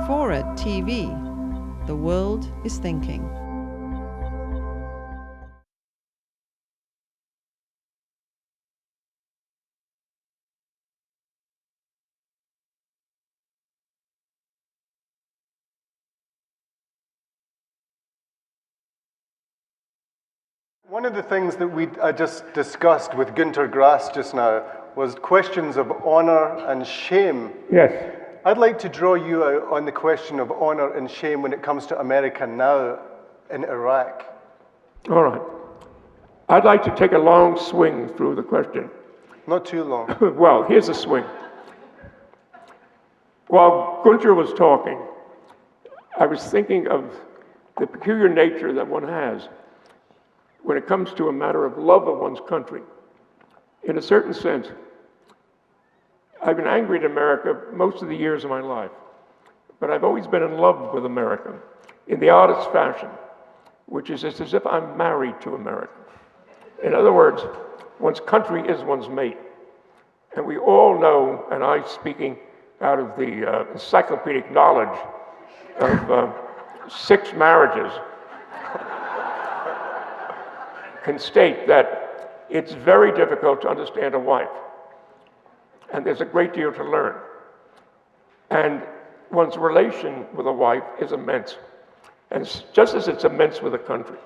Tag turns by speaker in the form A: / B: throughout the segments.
A: FORA.tv. The world is thinking.
B: One of the things that I just discussed with Gunter Grass just now was questions of honor and shame.
C: Yes.
B: I'd like to draw you out on the question of honor and shame when it comes to America now in Iraq.
C: All right. I'd like to take a long swing through the question.
B: Not too long.
C: Well, here's a swing. While Gunter was talking, I was thinking of the peculiar nature that one has when it comes to a matter of love of one's country. In a certain sense, I've been angry at America most of the years of my life, but I've always been in love with America in the oddest fashion, which is as if I'm married to America. In other words, one's country is one's mate. And we all know, and I'm speaking out of the encyclopedic knowledge of 6 marriages, can state that it's very difficult to understand a wife. And there's a great deal to learn. And one's relation with a wife is immense. And just as it's immense with a country.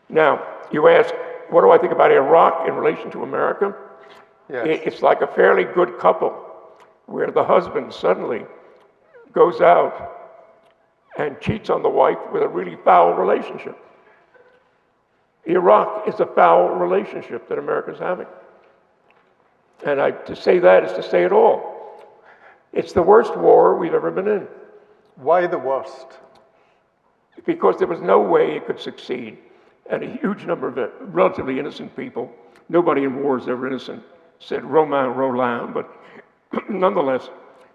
C: Now, you ask, what do I think about Iraq in relation to America?
B: Yes.
C: It's like a fairly good couple where the husband suddenly goes out and cheats on the wife with a really foul relationship. Iraq is a foul relationship that America's having. And to say that is to say it all. It's the worst war we've ever been in.
B: Why the worst?
C: Because there was no way it could succeed. And a huge number of relatively innocent people, nobody in war is ever innocent, said Romain Rolland, but nonetheless,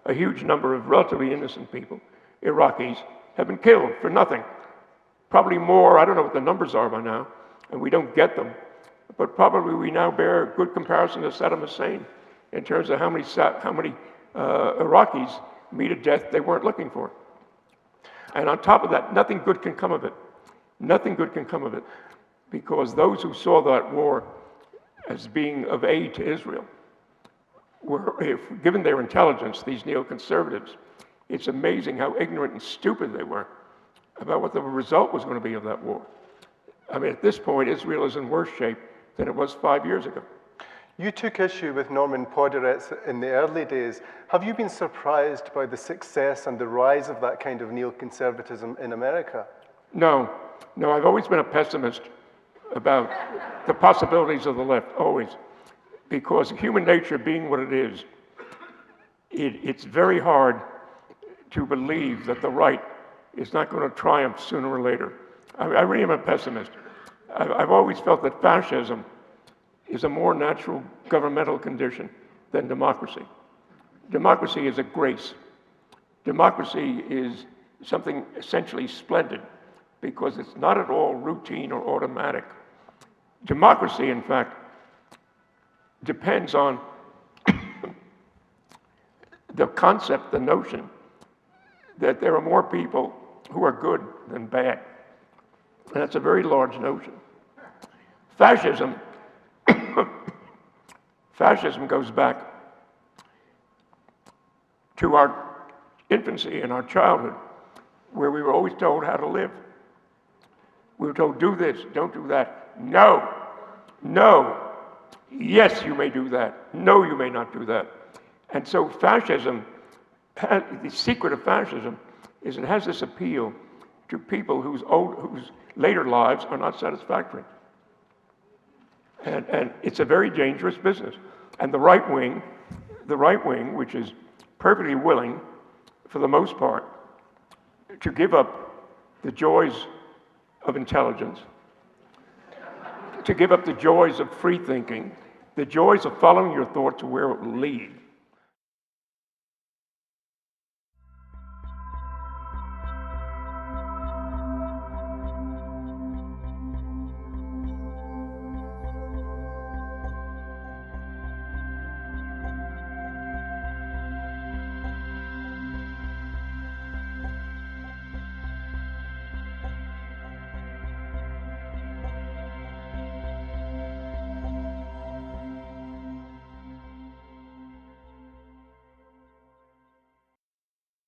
C: a huge number of relatively innocent people, Iraqis, have been killed for nothing. Probably more, I don't know what the numbers are by now, and we don't get them, but probably we now bear a good comparison to Saddam Hussein in terms of how many Iraqis meet a death they weren't looking for. And on top of that, nothing good can come of it. Nothing good can come of it, because those who saw that war as being of aid to Israel were, given their intelligence, these neoconservatives, it's amazing how ignorant and stupid they were about what the result was going to be of that war. I mean, at this point, Israel is in worse shape than it was 5 years ago.
B: You took issue with Norman Podhoretz in the early days. Have you been surprised by the success and the rise of that kind of neoconservatism in America?
C: No, I've always been a pessimist about the possibilities of the left, always. Because human nature being what it is, it's very hard to believe that the right is not going to triumph sooner or later. I really am a pessimist. I've always felt that fascism is a more natural governmental condition than democracy. Democracy is a grace. Democracy is something essentially splendid because it's not at all routine or automatic. Democracy, in fact, depends on the concept, the notion that there are more people who are good than bad. And that's a very large notion. Fascism goes back to our infancy and our childhood, where we were always told how to live. We were told, do this, don't do that. No, yes, you may do that. No, you may not do that. And so fascism, the secret of fascism is it has this appeal to people whose later lives are not satisfactory. And it's a very dangerous business. And the right wing, which is perfectly willing, for the most part, to give up the joys of intelligence, to give up the joys of free thinking, the joys of following your thought to where it will lead,